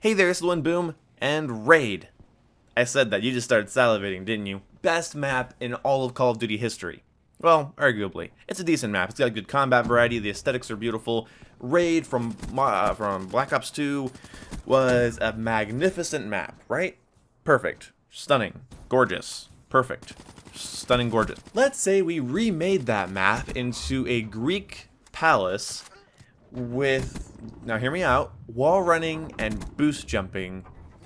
Hey there, it's One Boom, and Raid. I said that, you just started salivating, didn't you? Best map in all of Call of Duty history. Well, arguably. It's a decent map, it's got a good combat variety, the aesthetics are beautiful. Raid from Black Ops 2 was a magnificent map, right? Perfect. Stunning. Gorgeous. Perfect. Stunning gorgeous. Let's say we remade that map into a Greek palace with, now hear me out, wall running and boost jumping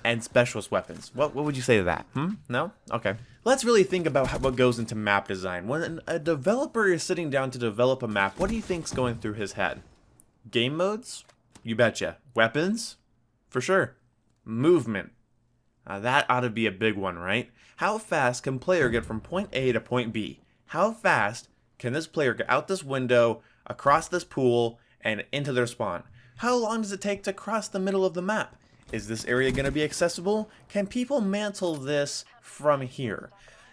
and specialist weapons. What would you say to that? No? Okay. Let's really think about what goes into map design. When a developer is sitting down to develop a map, what do you think's going through his head? Game modes? You betcha. Weapons? For sure. Movement. That ought to be a big one, right? How fast can player get from point A to point B? How fast can this player get out this window, across this pool, and into their spawn? How long does it take to cross the middle of the map? Is this area going to be accessible? Can people mantle this from here?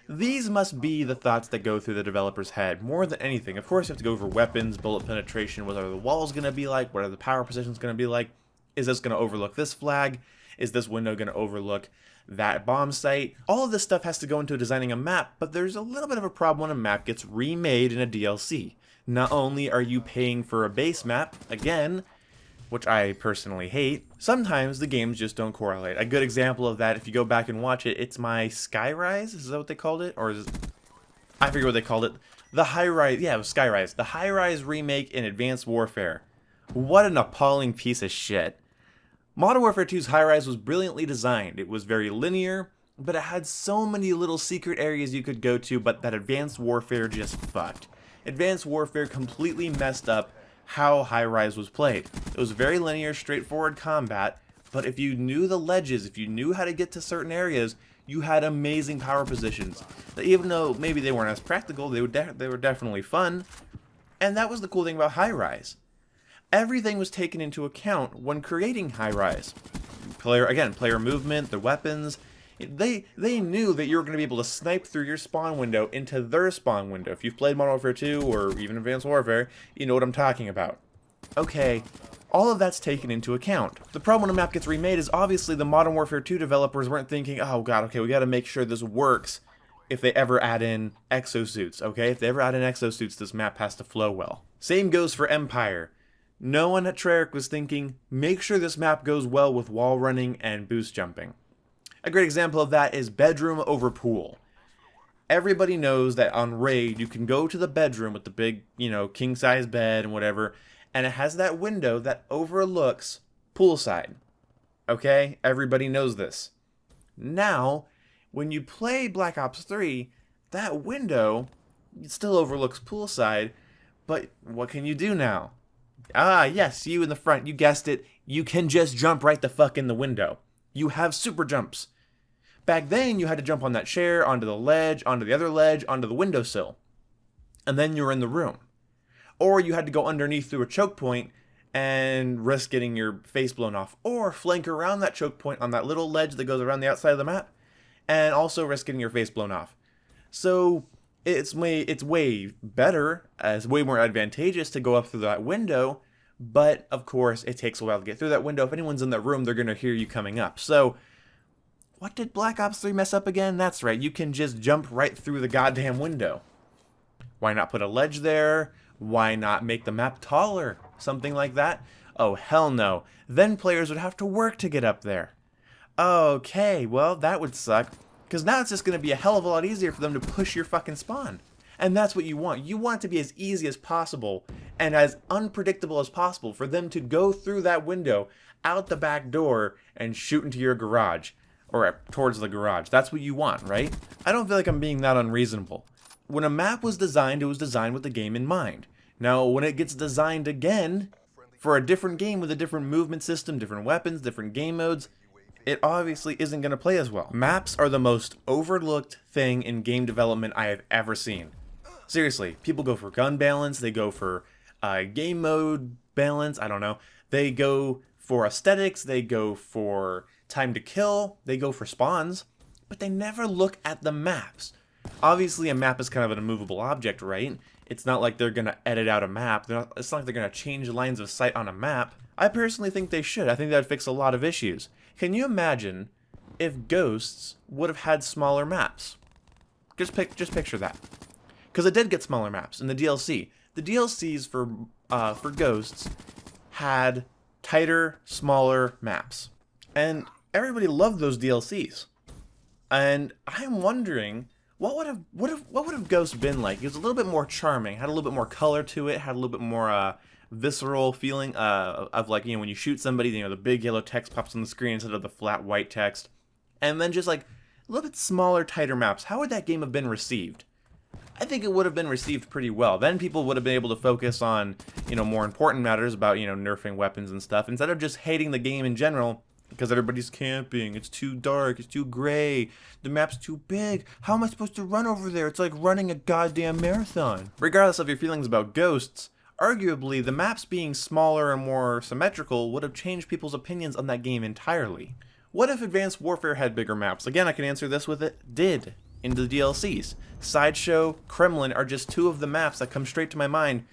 These must be the thoughts that go through the developer's head more than anything. Of course, you have to go over weapons, bullet penetration, what are the walls going to be like, what are the power positions going to be like, is this going to overlook this flag, is this window going to overlook that bomb site? All of this stuff has to go into designing a map, but there's a little bit of a problem when a map gets remade in a DLC. Not only are you paying for a base map, again, which I personally hate, sometimes the games just don't correlate. A good example of that, if you go back and watch it, it's my Skyrise, is that what they called it? Or is it, I forget what they called it. The High-Rise, yeah, it was Skyrise. The High-Rise remake in Advanced Warfare. What an appalling piece of shit. Modern Warfare 2's High-Rise was brilliantly designed. It was very linear, but it had so many little secret areas you could go to, but that Advanced Warfare just fucked. Advanced Warfare completely messed up how High-Rise was played. It was very linear, straightforward combat, but if you knew the ledges, if you knew how to get to certain areas, you had amazing power positions. That even though maybe they weren't as practical, they were definitely fun. And that was the cool thing about High-Rise. Everything was taken into account when creating High-Rise. Player movement, the weapons. They knew that you were going to be able to snipe through your spawn window into their spawn window. If you've played Modern Warfare 2 or even Advanced Warfare, you know what I'm talking about. Okay, all of that's taken into account. The problem when a map gets remade is obviously the Modern Warfare 2 developers weren't thinking, oh god, okay, we got to make sure this works if they ever add in exosuits, okay? If they ever add in exosuits, this map has to flow well. Same goes for Empire. No one at Treyarch was thinking, make sure this map goes well with wall running and boost jumping. A great example of that is bedroom over pool. Everybody knows that on Raid, you can go to the bedroom with the big, king-size bed and whatever, and it has that window that overlooks poolside. Okay? Everybody knows this. Now, when you play Black Ops 3, that window still overlooks poolside, but what can you do now? Ah, yes, you in the front, you guessed it, you can just jump right the fuck in the window. You have super jumps. Back then, you had to jump on that chair, onto the ledge, onto the other ledge, onto the windowsill. And then you were in the room. Or you had to go underneath through a choke point and risk getting your face blown off. Or flank around that choke point on that little ledge that goes around the outside of the map and also risk getting your face blown off. So it's way better, it's way more advantageous to go up through that window, but of course it takes a while to get through that window. If anyone's in that room, they're going to hear you coming up. So what did Black Ops 3 mess up again? That's right, you can just jump right through the goddamn window. Why not put a ledge there? Why not make the map taller? Something like that? Oh, hell no. Then players would have to work to get up there. Okay, well, that would suck. Because now it's just going to be a hell of a lot easier for them to push your fucking spawn. And that's what you want. You want it to be as easy as possible and as unpredictable as possible for them to go through that window, out the back door, and shoot into your garage. Or towards the garage. That's what you want, right? I don't feel like I'm being that unreasonable. When a map was designed, it was designed with the game in mind. Now, when it gets designed again, for a different game with a different movement system, different weapons, different game modes, it obviously isn't going to play as well. Maps are the most overlooked thing in game development I have ever seen. Seriously, people go for gun balance, they go for game mode balance, I don't know. They go for aesthetics, they go for time to kill, they go for spawns, but they never look at the maps. Obviously, a map is kind of an immovable object, right? It's not like they're going to edit out a map. It's not like they're going to change lines of sight on a map. I personally think they should. I think that would fix a lot of issues. Can you imagine if Ghosts would have had smaller maps? Just picture that. Because it did get smaller maps in the DLC. The DLCs for Ghosts had tighter, smaller maps. And everybody loved those DLCs. And I'm wondering, what would have Ghost been like? It was a little bit more charming, had a little bit more color to it, had a little bit more visceral feeling of like, when you shoot somebody, the big yellow text pops on the screen instead of the flat white text. And then just like a little bit smaller, tighter maps. How would that game have been received? I think it would have been received pretty well. Then people would have been able to focus on, more important matters about, nerfing weapons and stuff, instead of just hating the game in general because everybody's camping. It's too dark. It's too gray. The map's too big. How am I supposed to run over there? It's like running a goddamn marathon. Regardless of your feelings about Ghosts, arguably the maps being smaller and more symmetrical would have changed people's opinions on that game entirely. What if Advanced Warfare had bigger maps? Again, I can answer this with it did in the DLCs. Sideshow, Kremlin are just two of the maps that come straight to my mind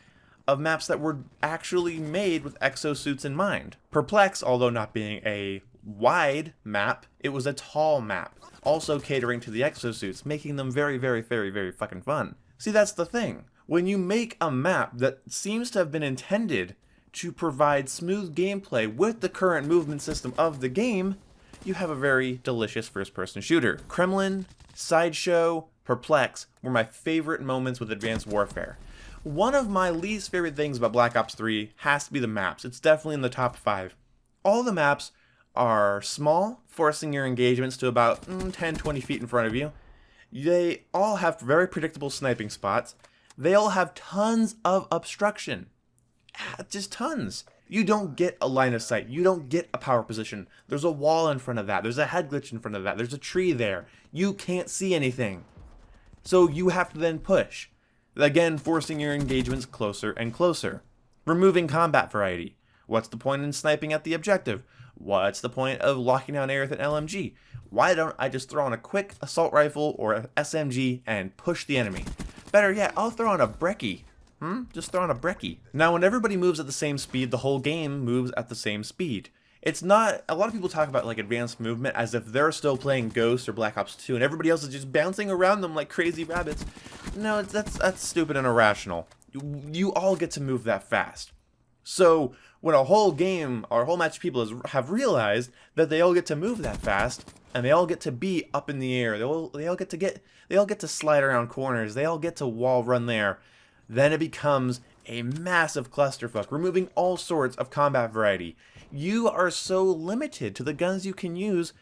of maps that were actually made with exosuits in mind. Perplex, although not being a wide map, it was a tall map, also catering to the exosuits, making them very, very, very, very fucking fun. See, that's the thing. When you make a map that seems to have been intended to provide smooth gameplay with the current movement system of the game, you have a very delicious first-person shooter. Kremlin, Sideshow, Perplex were my favorite moments with Advanced Warfare. One of my least favorite things about Black Ops 3 has to be the maps. It's definitely in the top 5. All the maps are small, forcing your engagements to about 10-20 feet in front of you. They all have very predictable sniping spots. They all have tons of obstruction. Just tons. You don't get a line of sight. You don't get a power position. There's a wall in front of that. There's a head glitch in front of that. There's a tree there. You can't see anything. So you have to then push. Again, forcing your engagements closer and closer. Removing combat variety. What's the point in sniping at the objective? What's the point of locking down air with an LMG? Why don't I just throw on a quick assault rifle or a SMG and push the enemy? Better yet, I'll throw on a brecci. Just throw on a brecci. Now, when everybody moves at the same speed, the whole game moves at the same speed. It's not, a lot of people talk about like advanced movement as if they're still playing Ghost or Black Ops 2 and everybody else is just bouncing around them like crazy rabbits. No, that's stupid and irrational. You all get to move that fast. So when a whole game, or a whole match of people have realized that they all get to move that fast, and they all get to be up in the air, they all get to slide around corners, they all get to wall run there, then it becomes a massive clusterfuck, removing all sorts of combat variety. You are so limited to the guns you can use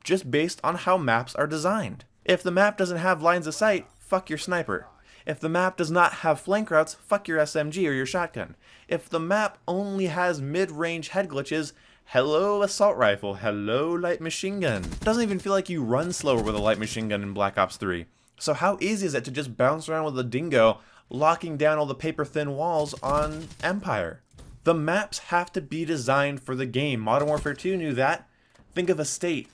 just based on how maps are designed. If the map doesn't have lines of sight, fuck your sniper. If the map does not have flank routes, fuck your SMG or your shotgun. If the map only has mid-range head glitches, hello assault rifle, hello light machine gun. It doesn't even feel like you run slower with a light machine gun in Black Ops 3. So how easy is it to just bounce around with a dingo, locking down all the paper-thin walls on Empire? The maps have to be designed for the game. Modern Warfare 2 knew that. Think of a state.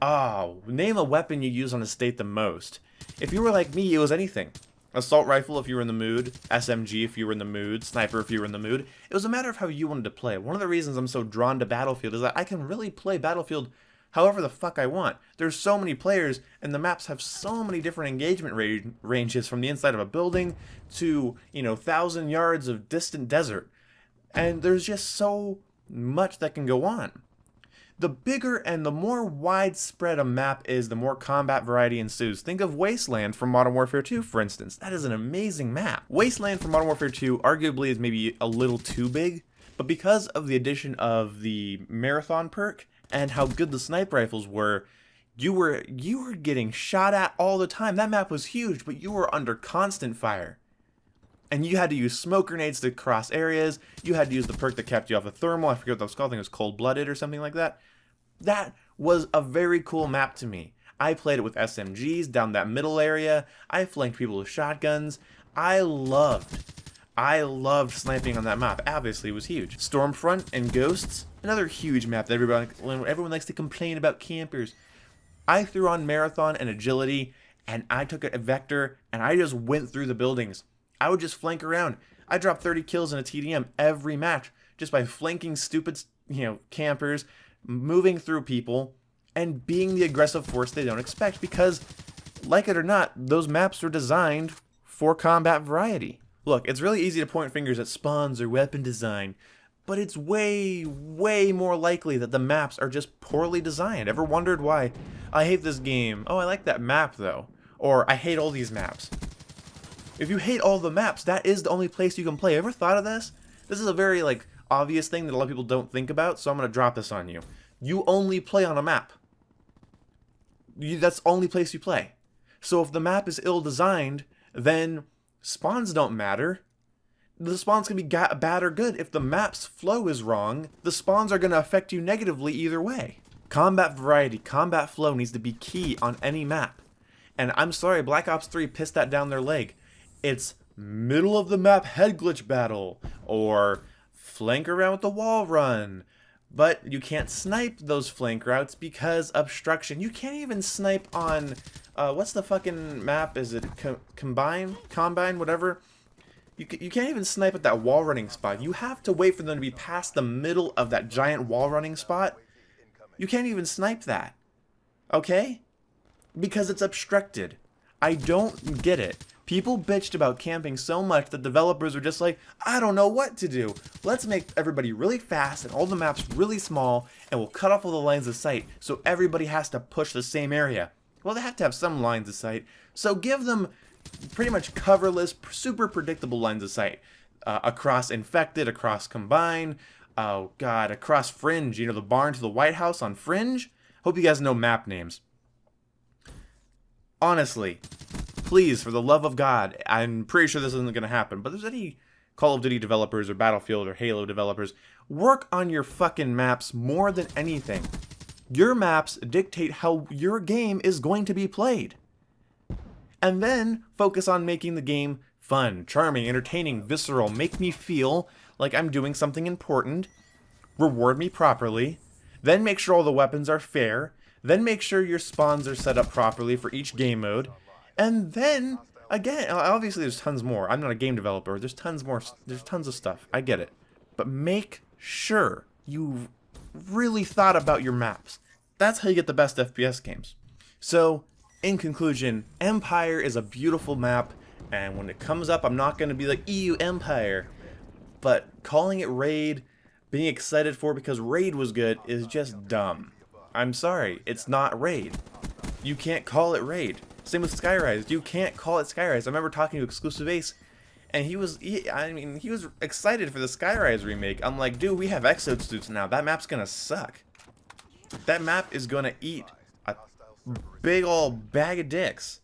Name a weapon you use on a state the most. If you were like me, it was anything. Assault rifle if you were in the mood, SMG if you were in the mood, sniper if you were in the mood. It was a matter of how you wanted to play. One of the reasons I'm so drawn to Battlefield is that I can really play Battlefield however the fuck I want. There's so many players, and the maps have so many different engagement ranges from the inside of a building to, 1,000 yards of distant desert. And there's just so much that can go on. The bigger and the more widespread a map is, the more combat variety ensues. Think of Wasteland from Modern Warfare 2, for instance. That is an amazing map. Wasteland from Modern Warfare 2 arguably is maybe a little too big, but because of the addition of the Marathon perk and how good the sniper rifles were, you were getting shot at all the time. That map was huge, but you were under constant fire. And you had to use smoke grenades to cross areas. You had to use the perk that kept you off the thermal. I forget what that was called. I think it was Cold-Blooded or something like that. That was a very cool map to me. I played it with SMGs down that middle area. I flanked people with shotguns. I loved sniping on that map. Obviously, it was huge. Stormfront and Ghosts, another huge map that everyone likes to complain about campers. I threw on Marathon and Agility, and I took a Vector, and I just went through the buildings. I would just flank around. I dropped 30 kills in a TDM every match just by flanking stupid, campers, moving through people, and being the aggressive force they don't expect because, like it or not, those maps are designed for combat variety. Look, it's really easy to point fingers at spawns or weapon design, but it's way, way more likely that the maps are just poorly designed. Ever wondered why? I hate this game. Oh, I like that map though. Or I hate all these maps. If you hate all the maps, that is the only place you can play. Ever thought of this? This is a very obvious thing that a lot of people don't think about, so I'm gonna drop this on you. You only play on a map. That's the only place you play. So if the map is ill-designed, then spawns don't matter. The spawns can be bad or good. If the map's flow is wrong, the spawns are going to affect you negatively either way. Combat variety, combat flow needs to be key on any map. And I'm sorry, Black Ops 3 pissed that down their leg. It's middle of the map head glitch battle, or flank around with the wall run. But you can't snipe those flank routes because obstruction. You can't even snipe on, what's the fucking map? Is it Combine, whatever? You can't even snipe at that wall running spot. You have to wait for them to be past the middle of that giant wall running spot. You can't even snipe that. Okay? Because it's obstructed. I don't get it. People bitched about camping so much that developers were just like, I don't know what to do. Let's make everybody really fast and all the maps really small, and we'll cut off all the lines of sight so everybody has to push the same area. Well, they have to have some lines of sight, so give them pretty much coverless, super predictable lines of sight. Across Infected, across Combine, oh god, across Fringe, the barn to the White House on Fringe. Hope you guys know map names. Honestly, please, for the love of God, I'm pretty sure this isn't going to happen, but if there's any Call of Duty developers or Battlefield or Halo developers, work on your fucking maps more than anything. Your maps dictate how your game is going to be played. And then focus on making the game fun, charming, entertaining, visceral, make me feel like I'm doing something important, reward me properly, then make sure all the weapons are fair, then make sure your spawns are set up properly for each game mode, and then, again, obviously there's tons more. I'm not a game developer. There's tons of stuff. I get it. But make sure you really thought about your maps. That's how you get the best FPS games. So, in conclusion, Empire is a beautiful map, and when it comes up, I'm not going to be like, ew, Empire. But calling it Raid, being excited for it because Raid was good, is just dumb. I'm sorry, it's not Raid. You can't call it Raid. Same with Skyrise. You can't call it Skyrise. I remember talking to Exclusive Ace, and he was excited for the Skyrise remake. I'm like, dude, we have exosuits now. That map's gonna suck. That map is gonna eat a big old bag of dicks.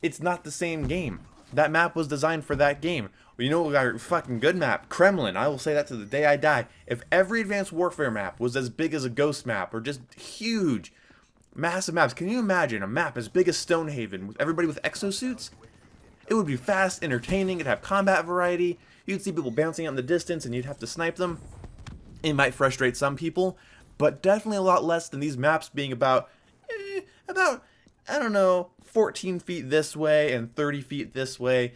It's not the same game. That map was designed for that game. Well, you know what got a fucking good map? Kremlin. I will say that to the day I die. If every Advanced Warfare map was as big as a Ghost map, or just huge, massive maps, can you imagine a map as big as Stonehaven with everybody with exosuits? It would be fast, entertaining, it'd have combat variety, you'd see people bouncing out in the distance and you'd have to snipe them. It might frustrate some people, but definitely a lot less than these maps being about, I don't know, 14 feet this way and 30 feet this way.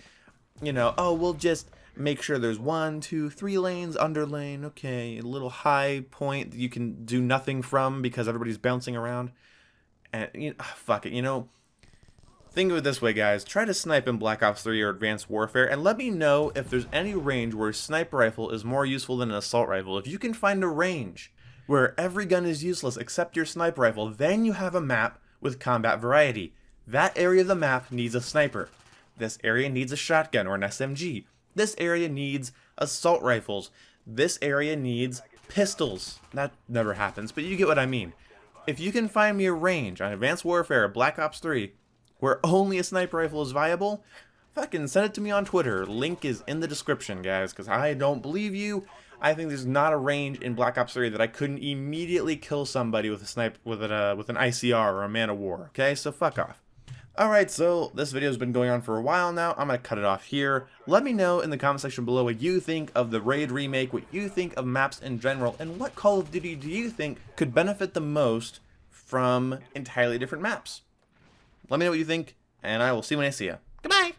Oh, we'll just make sure there's 1, 2, 3 lanes, under lane, okay, a little high point that you can do nothing from because everybody's bouncing around. And, fuck it, think of it this way, guys. Try to snipe in Black Ops 3 or Advanced Warfare, and let me know if there's any range where a sniper rifle is more useful than an assault rifle. If you can find a range where every gun is useless except your sniper rifle, then you have a map with combat variety. That area of the map needs a sniper. This area needs a shotgun or an SMG. This area needs assault rifles. This area needs pistols. That never happens, but you get what I mean. If you can find me a range on Advanced Warfare or Black Ops 3 where only a sniper rifle is viable, fucking send it to me on Twitter. Link is in the description, guys, because I don't believe you. I think there's not a range in Black Ops 3 that I couldn't immediately kill somebody with an ICR or a Man of War, okay? So fuck off. Alright, so this video's been going on for a while now. I'm going to cut it off here. Let me know in the comment section below what you think of the Raid remake, what you think of maps in general, and what Call of Duty do you think could benefit the most from entirely different maps. Let me know what you think, and I will see you when I see you. Goodbye!